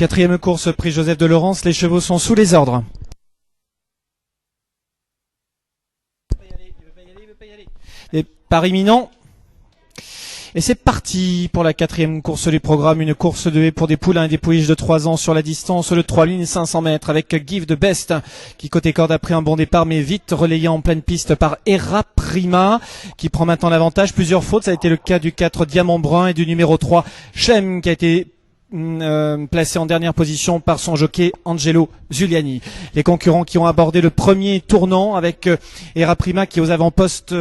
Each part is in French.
Quatrième course, prix Joseph de Laurence, les chevaux sont sous les ordres. Départ imminent. Et c'est parti pour la quatrième course du programme, une course de haie pour des poulains et des pouliches de 3 ans sur la distance de 3 lignes 500 mètres avec Give the Best qui côté corde a pris un bon départ mais vite relayé en pleine piste par Era Prima qui prend maintenant l'avantage. Plusieurs fautes, ça a été le cas du 4 Diamant Brun et du numéro 3 Chlem qui a été placé en dernière position par son jockey Angelo Giuliani. Les concurrents qui ont abordé le premier tournant avec Era Prima qui aux avant-postes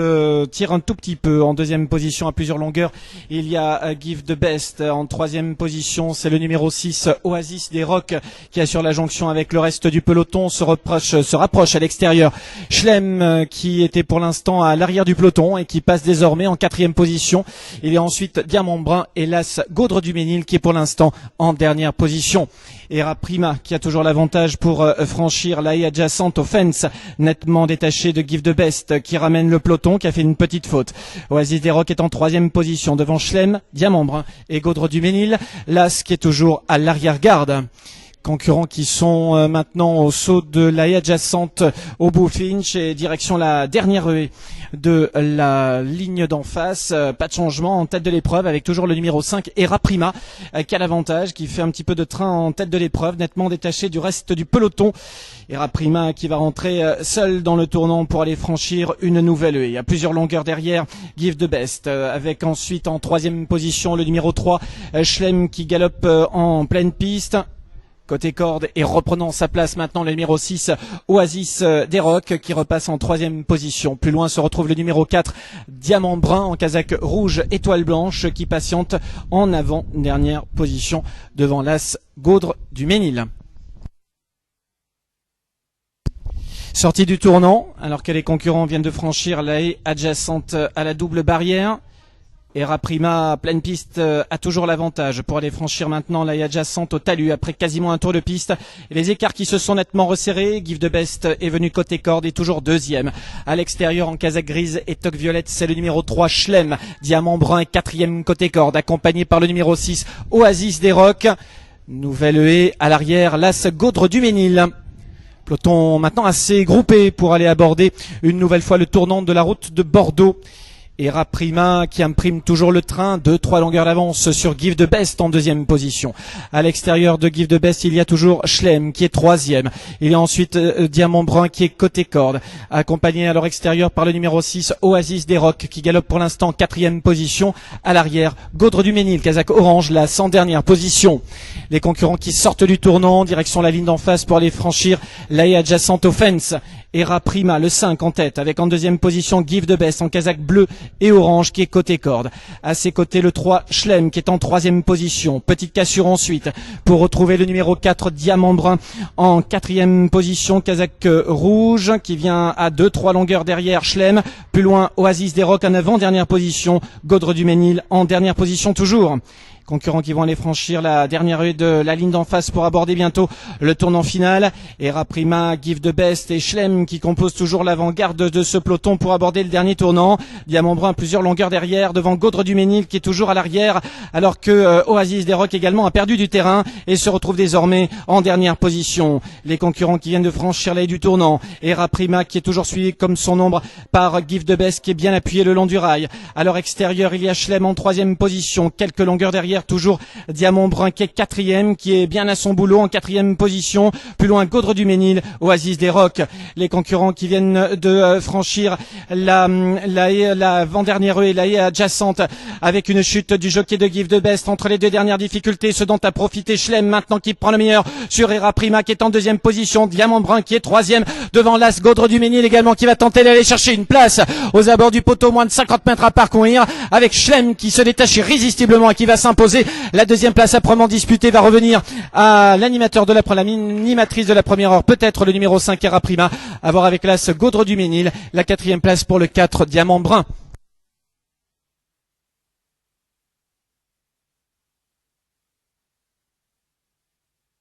tire un tout petit peu en deuxième position à plusieurs longueurs. Il y a Give the Best en troisième position, c'est le numéro 6 Oasis des Rocs qui assure la jonction avec le reste du peloton, se rapproche à l'extérieur. Chlem qui était pour l'instant à l'arrière du peloton et qui passe désormais en quatrième position. Il y a ensuite Diamant Brun et l'As Gaudre du Ménil qui est pour l'instant en dernière position. Era Prima qui a toujours l'avantage pour franchir la haie adjacente aux fences, nettement détaché de Give the Best qui ramène le peloton, qui a fait une petite faute. Oasis des Rocs est en troisième position devant Chlem, Diamant Brun et Gaudre du Ménil. L'As qui est toujours à l'arrière-garde. Concurrents qui sont maintenant au saut de la haie adjacente au Bullfinch et direction la dernière haie de la ligne d'en face. Pas de changement en tête de l'épreuve avec toujours le numéro 5 Era Prima qui a l'avantage, qui fait un petit peu de train en tête de l'épreuve, nettement détaché du reste du peloton. Era Prima qui va rentrer seul dans le tournant pour aller franchir une nouvelle haie. Il y a plusieurs longueurs derrière Give the Best avec ensuite en troisième position le numéro 3 Chlem qui galope en pleine piste. Côté corde et reprenant sa place maintenant le numéro 6 Oasis des Rocs qui repasse en troisième position. Plus loin se retrouve le numéro 4 Diamant Brun en casaque rouge étoile blanche qui patiente en avant-dernière position devant l'As Gaudre du Ménil. Sortie du tournant alors que les concurrents viennent de franchir la haie adjacente à la double barrière. Era Prima, pleine piste, a toujours l'avantage pour aller franchir maintenant la haie adjacente au talus après quasiment un tour de piste. Et les écarts qui se sont nettement resserrés. Give the Best est venu côté corde et toujours deuxième. À l'extérieur en casaque grise et toque violette, c'est le numéro 3 Chlem. Diamant Brun est quatrième côté corde, accompagné par le numéro 6 Oasis des Rocs. Nouvelle haie à l'arrière, l'As Gaudre du Ménil. Peloton maintenant assez groupé pour aller aborder une nouvelle fois le tournant de la route de Bordeaux. Era Prima qui imprime toujours le train, 2-3 longueurs d'avance sur Give the Best en deuxième position. À l'extérieur de Give the Best, il y a toujours Chlem qui est troisième. Il y a ensuite Diamant Brun qui est côté corde, accompagné à leur extérieur par le numéro 6 Oasis des Rocs qui galope pour l'instant en quatrième position. À l'arrière, Gaudre du Ménil, casaque orange, la 100 dernière position. Les concurrents qui sortent du tournant, direction la ligne d'en face pour aller franchir la haie adjacente aux fences. Era Prima, le 5 en tête, avec en deuxième position Give the Best en casaque bleu et orange qui est côté corde. À ses côtés le 3 Chlem qui est en troisième position. Petite cassure ensuite pour retrouver le numéro 4 Diamant Brun en quatrième position, casaque rouge qui vient à 2-3 longueurs derrière Chlem. Plus loin Oasis des Rocs en avant-dernière position. Gaudre du Ménil en dernière position toujours. Concurrents qui vont aller franchir la dernière haie de la ligne d'en face pour aborder bientôt le tournant final. Era Prima, Give the Best et Chlem qui composent toujours l'avant-garde de ce peloton pour aborder le dernier tournant. Diamant Brun plusieurs longueurs derrière devant Gaudre du Ménil qui est toujours à l'arrière alors que Oasis des Rocs également a perdu du terrain et se retrouve désormais en dernière position. Les concurrents qui viennent de franchir la haie du tournant. Era Prima qui est toujours suivi comme son ombre par Give the Best qui est bien appuyé le long du rail. À leur extérieur, il y a Chlem en troisième position, quelques longueurs derrière. Toujours Diamant Brun qui est quatrième, qui est bien à son boulot en quatrième position. Plus loin Gaudre du Ménil, Oasis des Rocs. Les concurrents qui viennent de franchir l'avant-dernière haie, la haie adjacente avec une chute du jockey de Give the Best entre les deux dernières difficultés. Ce dont a profité Chlem maintenant qui prend le meilleur sur Era Prima qui est en deuxième position. Diamant Brun qui est troisième devant l'As Gaudre du Ménil également qui va tenter d'aller chercher une place aux abords du poteau, moins de 50 mètres à parcourir avec Chlem qui se détache irrésistiblement et qui va s'imposer. La deuxième place âprement disputée va revenir à l'animateur de l'animatrice de la première heure, peut-être le numéro 5 Era Prima, à voir avec l'As Gaudre du Ménil. La quatrième place pour le 4 Diamant Brun.